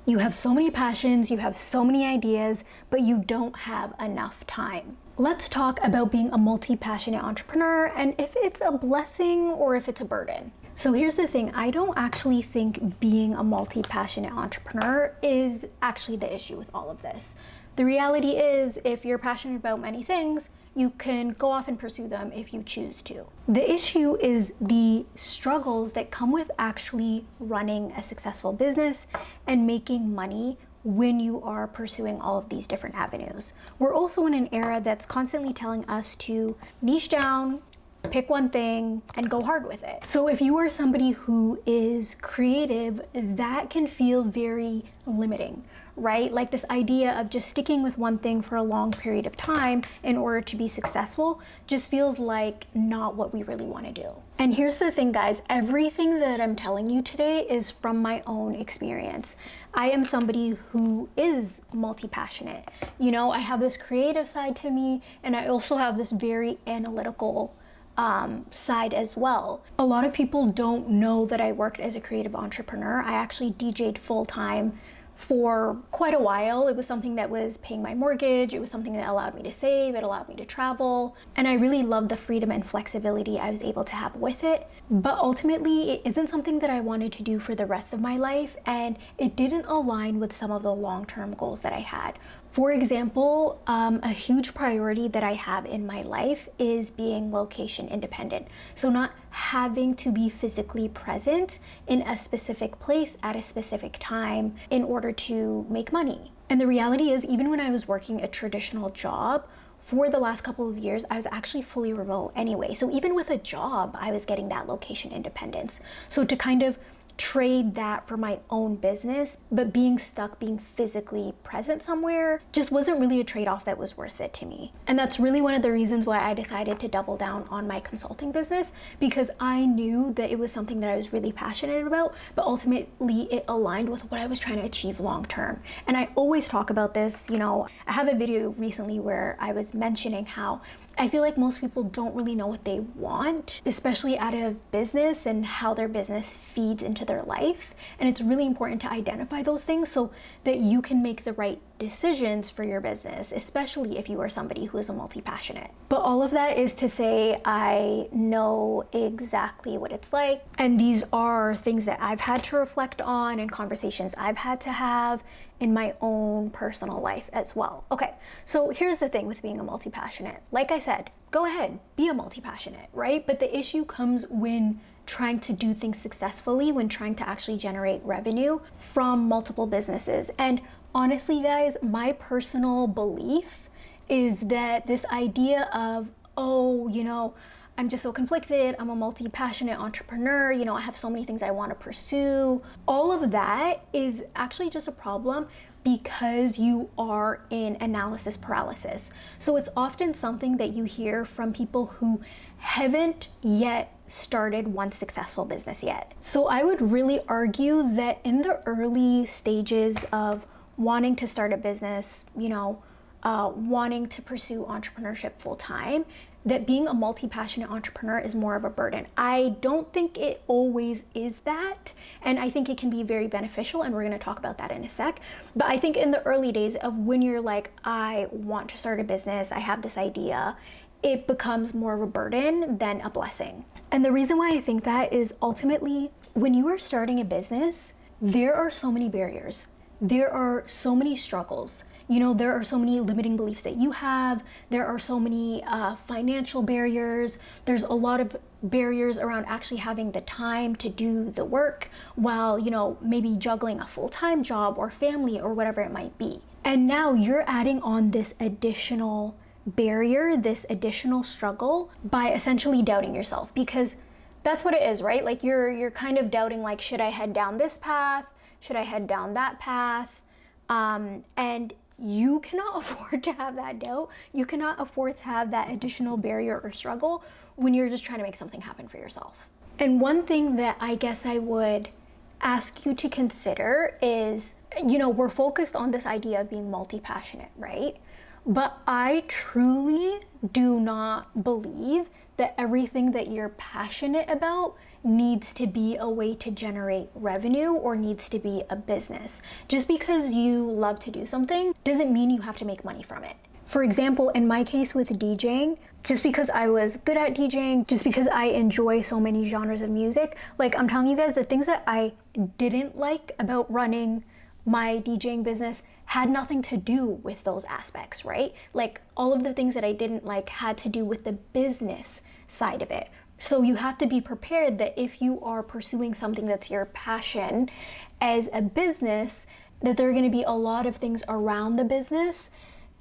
You have so many passions, you have so many ideas, but you don't have enough time. Let's talk about being a multi-passionate entrepreneur and if it's a blessing or if it's a burden. So here's the thing, I don't actually think being a multi-passionate entrepreneur is actually the issue with all of this. The reality is, if you're passionate about many things, you can go off and pursue them if you choose to. The issue is the struggles that come with actually running a successful business and making money when you are pursuing all of these different avenues. We're also in an era that's constantly telling us to niche down, pick one thing, and go hard with it. So if you are somebody who is creative, that can feel very limiting, right? Like this idea of just sticking with one thing for a long period of time in order to be successful just feels like not what we really want to do. And here's the thing, guys, everything that I'm telling you today is from my own experience. I am somebody who is multi-passionate. You know, I have this creative side to me, and I also have this very analytical side as well. A lot of people don't know that I worked as a creative entrepreneur. I actually DJ'd full-time for quite a while. It was something that was paying my mortgage. It was something that allowed me to save. It allowed me to travel. And I really loved the freedom and flexibility I was able to have with it. But ultimately, it isn't something that I wanted to do for the rest of my life. And it didn't align with some of the long-term goals that I had. For example, a huge priority that I have in my life is being location independent. So not having to be physically present in a specific place at a specific time in order to make money. And the reality is, even when I was working a traditional job, for the last couple of years, I was actually fully remote anyway. So even with a job, I was getting that location independence. So to kind of trade that for my own business, but being stuck being physically present somewhere just wasn't really a trade-off that was worth it to me. And that's really one of the reasons why I decided to double down on my consulting business, because I knew that it was something that I was really passionate about, but ultimately it aligned with what I was trying to achieve long term. And I always talk about this, you know, I have a video recently where I was mentioning how I feel like most people don't really know what they want, especially out of business and how their business feeds into their life. And it's really important to identify those things so that you can make the right decisions for your business, especially if you are somebody who is a multi-passionate. But all of that is to say, I know exactly what it's like. And these are things that I've had to reflect on and conversations I've had to have in my own personal life as well. Okay, so here's the thing with being a multi-passionate. Like I said, go ahead, be a multi-passionate, right? But the issue comes when trying to do things successfully, when trying to actually generate revenue from multiple businesses. And honestly, guys, my personal belief is that this idea of, oh, you know, I'm just so conflicted, I'm a multi-passionate entrepreneur, you know, I have so many things I want to pursue. All of that is actually just a problem because you are in analysis paralysis. So it's often something that you hear from people who haven't yet started one successful business yet. So I would really argue that in the early stages of wanting to start a business, you know, wanting to pursue entrepreneurship full time, that being a multi-passionate entrepreneur is more of a burden. I don't think it always is that, and I think it can be very beneficial, and we're gonna talk about that in a sec. But I think in the early days of when you're like, I want to start a business, I have this idea, it becomes more of a burden than a blessing. And the reason why I think that is ultimately, when you are starting a business, there are so many barriers. There are so many struggles. You know, there are so many limiting beliefs that you have. There are so many financial barriers. There's a lot of barriers around actually having the time to do the work while, you know, maybe juggling a full-time job or family or whatever it might be. And now you're adding on this additional barrier, this additional struggle by essentially doubting yourself, because that's what it is, right? Like you're kind of doubting, like, should I head down this path? Should I head down that path? And you cannot afford to have that doubt. You cannot afford to have that additional barrier or struggle when you're just trying to make something happen for yourself. And one thing that I guess I would ask you to consider is, you know, we're focused on this idea of being multi-passionate, right? But I truly do not believe that everything that you're passionate about needs to be a way to generate revenue or needs to be a business. Just because you love to do something doesn't mean you have to make money from it. For example, in my case with DJing, just because I was good at DJing, just because I enjoy so many genres of music, like I'm telling you guys, the things that I didn't like about running my DJing business had nothing to do with those aspects, right? Like all of the things that I didn't like had to do with the business side of it. So you have to be prepared that if you are pursuing something that's your passion as a business, that there are going to be a lot of things around the business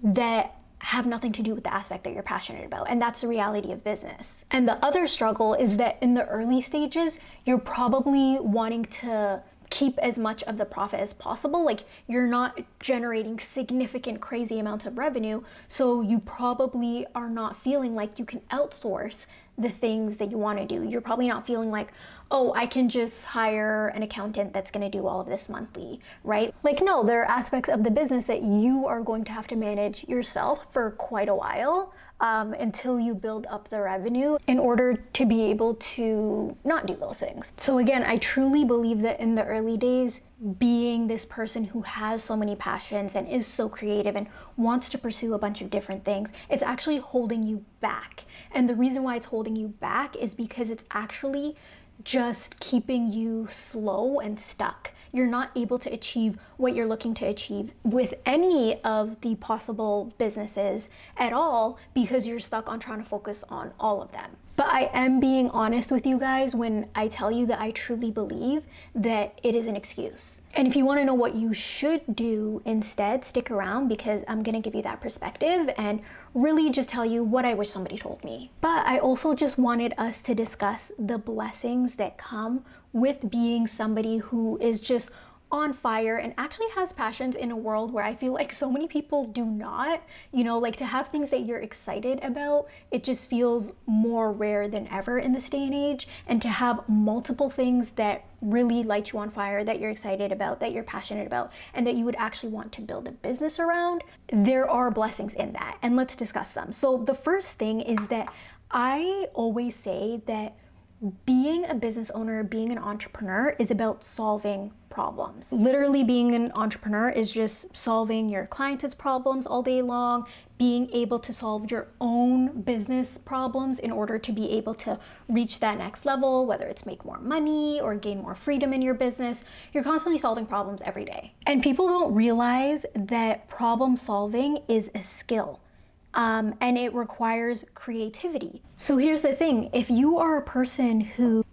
that have nothing to do with the aspect that you're passionate about. And that's the reality of business. And the other struggle is that in the early stages, you're probably wanting to keep as much of the profit as possible. Like you're not generating significant, crazy amounts of revenue. So you probably are not feeling like you can outsource the things that you want to do. You're probably not feeling like, oh, I can just hire an accountant that's going to do all of this monthly, right? Like, no, there are aspects of the business that you are going to have to manage yourself for quite a while until you build up the revenue in order to be able to not do those things. So again, I truly believe that in the early days, being this person who has so many passions and is so creative and wants to pursue a bunch of different things, it's actually holding you back. And the reason why it's holding you back is because it's actually just keeping you slow and stuck. You're not able to achieve what you're looking to achieve with any of the possible businesses at all because you're stuck on trying to focus on all of them. But I am being honest with you guys when I tell you that I truly believe that it is an excuse. And if you want to know what you should do instead, stick around because I'm going to give you that perspective and really just tell you what I wish somebody told me. But I also just wanted us to discuss the blessings that come with being somebody who is just on fire and actually has passions in a world where I feel like so many people do not. You know, like to have things that you're excited about, it just feels more rare than ever in this day and age. And to have multiple things that really light you on fire, that you're excited about, that you're passionate about, and that you would actually want to build a business around, there are blessings in that. And let's discuss them. So the first thing is that I always say that being a business owner, being an entrepreneur is about solving problems. Literally being an entrepreneur is just solving your clients' problems all day long, being able to solve your own business problems in order to be able to reach that next level, whether it's make more money or gain more freedom in your business. You're constantly solving problems every day. And people don't realize that problem solving is a skill. And it requires creativity. So here's the thing, if you are a person who,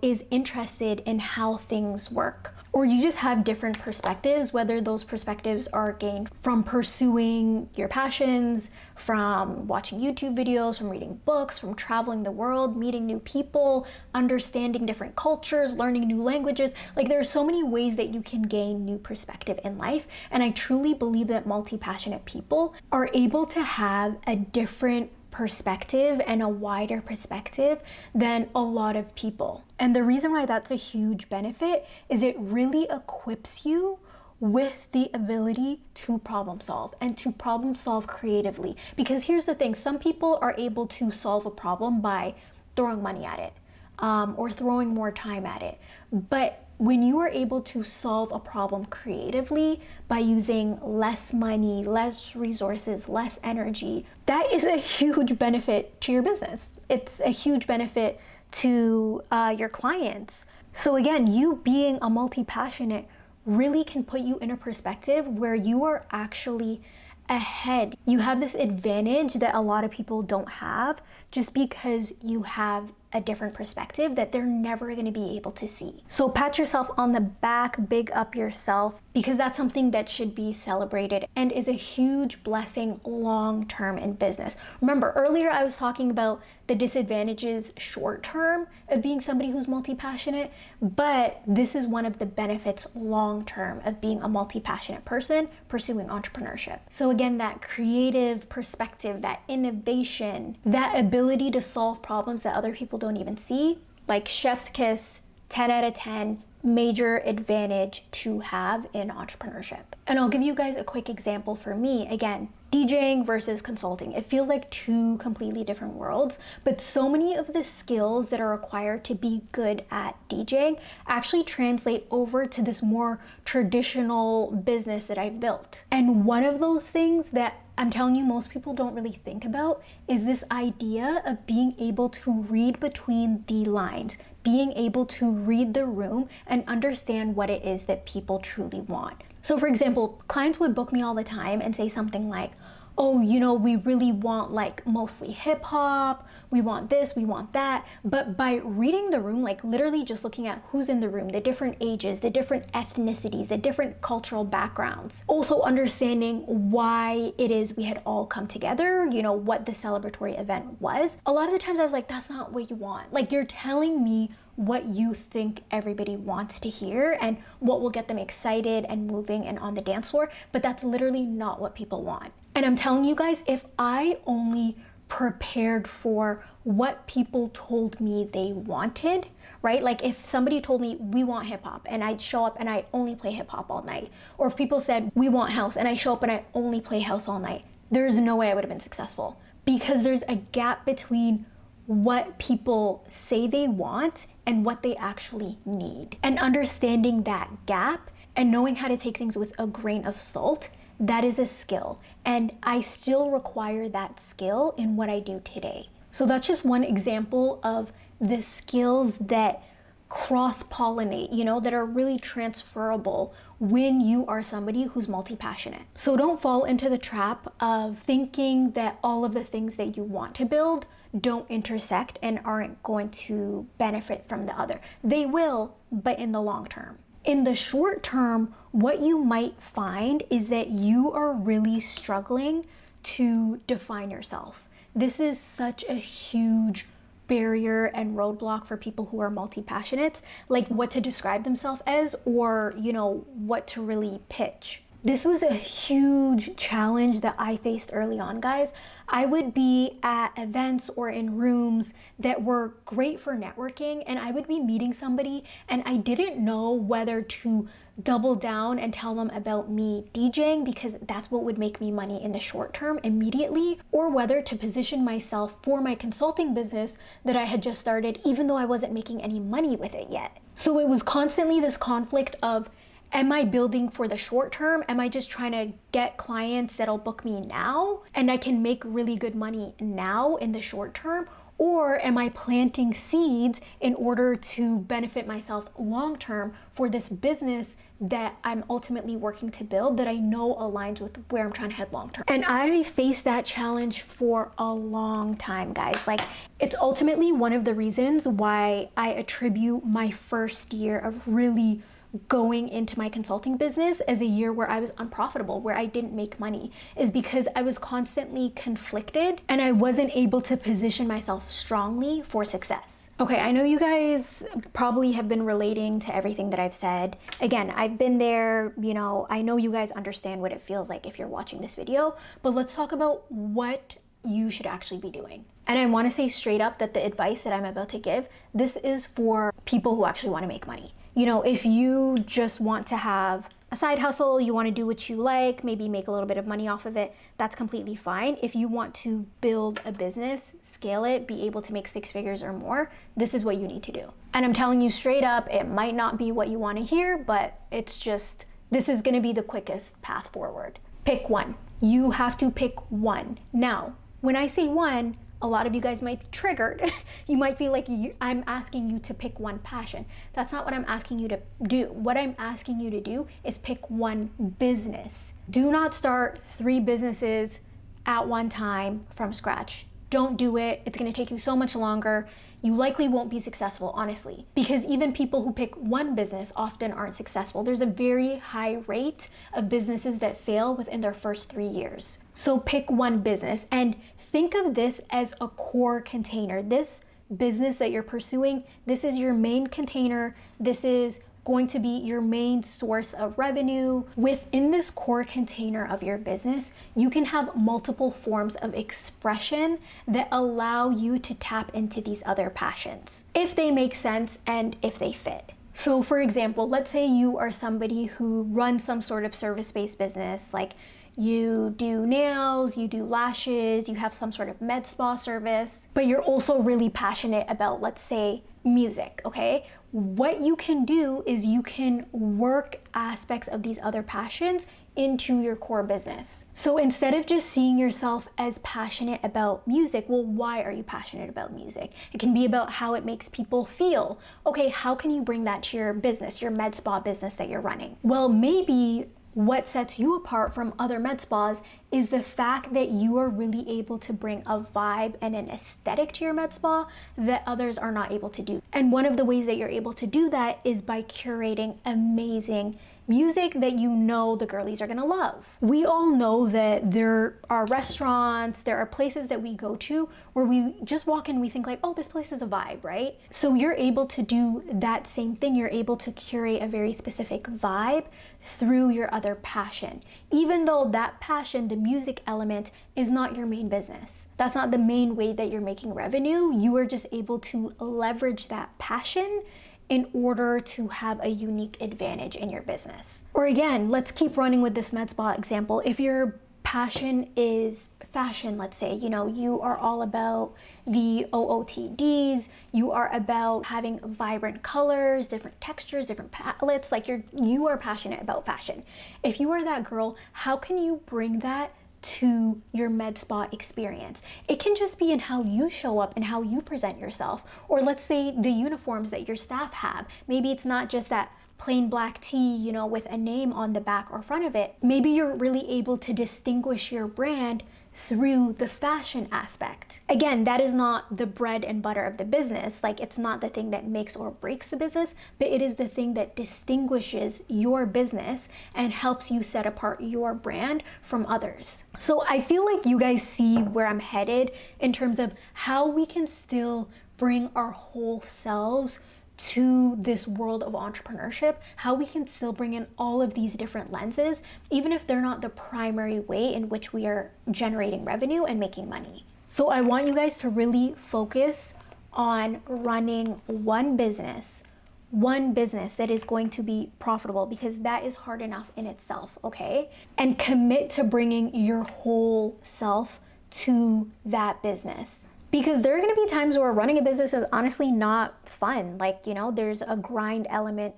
is interested in how things work, or you just have different perspectives, whether those perspectives are gained from pursuing your passions, from watching YouTube videos, from reading books, from traveling the world, meeting new people, understanding different cultures, learning new languages. Like there are so many ways that you can gain new perspective in life. And I truly believe that multi-passionate people are able to have a different perspective and a wider perspective than a lot of people. And the reason why that's a huge benefit is it really equips you with the ability to problem solve and to problem solve creatively. Because here's the thing, some people are able to solve a problem by throwing money at it or throwing more time at it. But when you are able to solve a problem creatively by using less money, less resources, less energy, that is a huge benefit to your business. It's a huge benefit to your clients. So again, you being a multi-passionate really can put you in a perspective where you are actually ahead. You have this advantage that a lot of people don't have just because you have a different perspective that they're never going to be able to see. So pat yourself on the back, big up yourself, because that's something that should be celebrated and is a huge blessing long-term in business. Remember, earlier I was talking about the disadvantages short-term of being somebody who's multi-passionate, but this is one of the benefits long-term of being a multi-passionate person pursuing entrepreneurship. So again, that creative perspective, that innovation, that ability to solve problems that other people don't even see, like chef's kiss, 10 out of 10, major advantage to have in entrepreneurship. And I'll give you guys a quick example for me. Again, DJing versus consulting. It feels like two completely different worlds, but so many of the skills that are required to be good at DJing actually translate over to this more traditional business that I've built. And one of those things that I'm telling you most people don't really think about is this idea of being able to read between the lines, being able to read the room and understand what it is that people truly want. So for example, clients would book me all the time and say something like, oh, you know, we really want like mostly hip hop, we want this, we want that. But by reading the room, like literally just looking at who's in the room, the different ages, the different ethnicities, the different cultural backgrounds, also understanding why it is we had all come together, you know, what the celebratory event was. A lot of the times I was like, that's not what you want. Like, you're telling me what you think everybody wants to hear and what will get them excited and moving and on the dance floor, but that's literally not what people want. And I'm telling you guys, if I only prepared for what people told me they wanted, right? Like if somebody told me we want hip hop and I show up and I only play hip hop all night, or if people said we want house and I show up and I only play house all night, there's no way I would have been successful, because there's a gap between what people say they want and what they actually need. And understanding that gap and knowing how to take things with a grain of salt, that is a skill. And I still require that skill in what I do today. So that's just one example of the skills that cross-pollinate, you know, that are really transferable when you are somebody who's multi-passionate. So don't fall into the trap of thinking that all of the things that you want to build don't intersect and aren't going to benefit from the other. They will, but in the long term. In the short term, what you might find is that you are really struggling to define yourself. This is such a huge barrier and roadblock for people who are multi-passionates, like what to describe themselves as, or, you know, what to really pitch. This was a huge challenge that I faced early on, guys. I would be at events or in rooms that were great for networking, and I would be meeting somebody and I didn't know whether to double down and tell them about me DJing because that's what would make me money in the short term immediately, or whether to position myself for my consulting business that I had just started, even though I wasn't making any money with it yet. So it was constantly this conflict of, am I building for the short term? Am I just trying to get clients that'll book me now and I can make really good money now in the short term? Or am I planting seeds in order to benefit myself long term for this business that I'm ultimately working to build that I know aligns with where I'm trying to head long term? And I faced that challenge for a long time, guys. Like, it's ultimately one of the reasons why I attribute my first year of really going into my consulting business as a year where I was unprofitable, where I didn't make money, is because I was constantly conflicted and I wasn't able to position myself strongly for success. Okay, I know you guys probably have been relating to everything that I've said. Again, I've been there, you know, I know you guys understand what it feels like if you're watching this video, but let's talk about what you should actually be doing. And I want to say straight up that the advice that I'm about to give, this is for people who actually want to make money. You know, if you just want to have a side hustle, you want to do what you like, maybe make a little bit of money off of it, that's completely fine. If you want to build a business, scale it, be able to make 6 figures or more, this is what you need to do. And I'm telling you straight up, it might not be what you want to hear, but it's just, this is going to be the quickest path forward. Pick one. You have to pick one. Now, when I say one, a lot of you guys might be triggered. You might feel like I'm asking you to pick one passion. That's not what I'm asking you to do. What I'm asking you to do is pick one business. Do not start 3 businesses at one time from scratch. Don't do it. It's going to take you so much longer. You likely won't be successful, honestly, because even people who pick one business often aren't successful. There's a very high rate of businesses that fail within their first 3 years. So pick one business and think of this as a core container. This business that you're pursuing, this is your main container. This is going to be your main source of revenue. Within this core container of your business, you can have multiple forms of expression that allow you to tap into these other passions, if they make sense and if they fit. So for example, let's say you are somebody who runs some sort of service-based business, like you do nails, you do lashes, you have some sort of med spa service, but you're also really passionate about, let's say, music, okay? What you can do is you can work aspects of these other passions into your core business. So instead of just seeing yourself as passionate about music, well, why are you passionate about music? It can be about how it makes people feel. Okay, how can you bring that to your business, your med spa business that you're running? Well, maybe what sets you apart from other med spas is the fact that you are really able to bring a vibe and an aesthetic to your med spa that others are not able to do. And one of the ways that you're able to do that is by curating amazing music that you know the girlies are gonna love. We all know that there are restaurants, there are places that we go to where we just walk in, we think like, oh, this place is a vibe, right? So you're able to do that same thing. You're able to curate a very specific vibe through your other passion. Even though that passion, the music element, is not your main business. That's not the main way that you're making revenue. You are just able to leverage that passion in order to have a unique advantage in your business. Or again, let's keep running with this med spa example. If your passion is fashion, let's say, you are all about the OOTDs, you are about having vibrant colors, different textures, different palettes, like you are passionate about fashion. If you are that girl, how can you bring that to your med spa experience? It can just be in how you show up and how you present yourself. Or let's say the uniforms that your staff have. Maybe it's not just that plain black tee, with a name on the back or front of it. Maybe you're really able to distinguish your brand through the fashion aspect. Again, that is not the bread and butter of the business. Like, it's not the thing that makes or breaks the business, but it is the thing that distinguishes your business and helps you set apart your brand from others. So I feel like you guys see where I'm headed in terms of how we can still bring our whole selves to this world of entrepreneurship, how we can still bring in all of these different lenses, even if they're not the primary way in which we are generating revenue and making money. So I want you guys to really focus on running one business that is going to be profitable, because that is hard enough in itself, okay? And commit to bringing your whole self to that business. Because there are going to be times where running a business is honestly not fun. Like, there's a grind element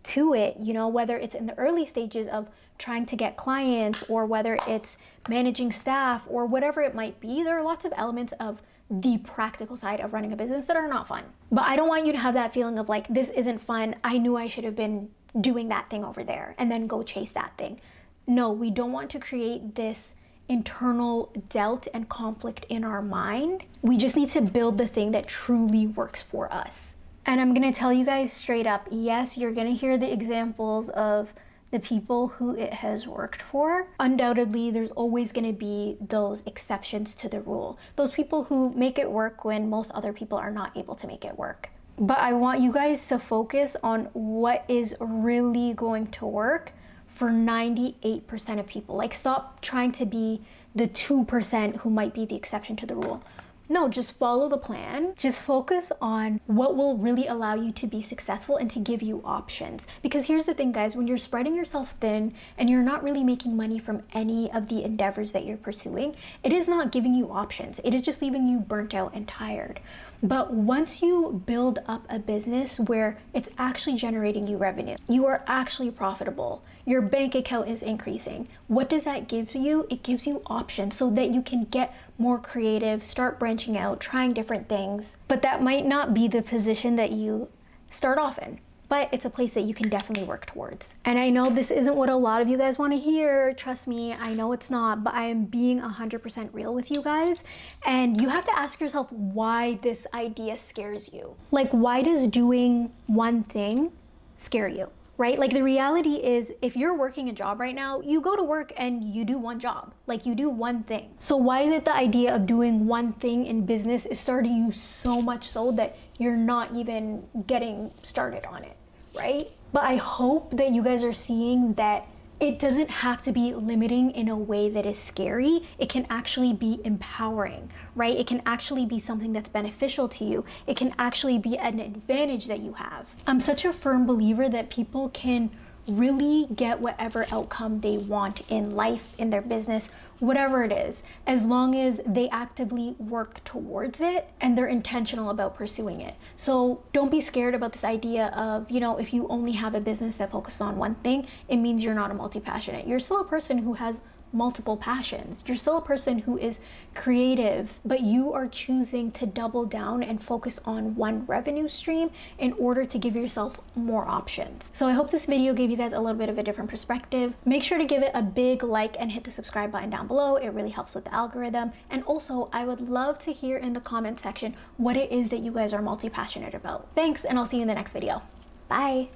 to it, whether it's in the early stages of trying to get clients, or whether it's managing staff, or whatever it might be. There are lots of elements of the practical side of running a business that are not fun. But I don't want you to have that feeling of like, this isn't fun. I knew I should have been doing that thing over there, and then go chase that thing. No, we don't want to create this internal doubt and conflict in our mind. We just need to build the thing that truly works for us. And I'm gonna tell you guys straight up, yes, you're gonna hear the examples of the people who it has worked for. Undoubtedly, there's always gonna be those exceptions to the rule. Those people who make it work when most other people are not able to make it work. But I want you guys to focus on what is really going to work for 98% of people. Like, stop trying to be the 2% who might be the exception to the rule. No, just follow the plan. Just focus on what will really allow you to be successful and to give you options. Because here's the thing, guys, when you're spreading yourself thin and you're not really making money from any of the endeavors that you're pursuing, it is not giving you options. It is just leaving you burnt out and tired. But once you build up a business where it's actually generating you revenue, you are actually profitable, your bank account is increasing, what does that give you? It gives you options so that you can get more creative, start branching out, trying different things. But that might not be the position that you start off in. But it's a place that you can definitely work towards. And I know this isn't what a lot of you guys want to hear. Trust me, I know it's not, but I am being 100% real with you guys. And you have to ask yourself why this idea scares you. Like, why does doing one thing scare you? Right? Like, the reality is, if you're working a job right now, you go to work and you do one job. Like, you do one thing. So why is it the idea of doing one thing in business is starting you so much so that you're not even getting started on it, right? But I hope that you guys are seeing that It doesn't have to be limiting in a way that is scary. It can actually be empowering, right? It can actually be something that's beneficial to you. It can actually be an advantage that you have. I'm such a firm believer that people can really get whatever outcome they want in life, in their business, whatever it is, as long as they actively work towards it and they're intentional about pursuing it. So don't be scared about this idea of, if you only have a business that focuses on one thing, it means you're not a multi-passionate. You're still a person who has multiple passions. You're still a person who is creative, but you are choosing to double down and focus on one revenue stream in order to give yourself more options. So I hope this video gave you guys a little bit of a different perspective. Make sure to give it a big like and hit the subscribe button down below. It really helps with the algorithm. And also, I would love to hear in the comment section what it is that you guys are multi-passionate about. Thanks, and I'll see you in the next video. Bye.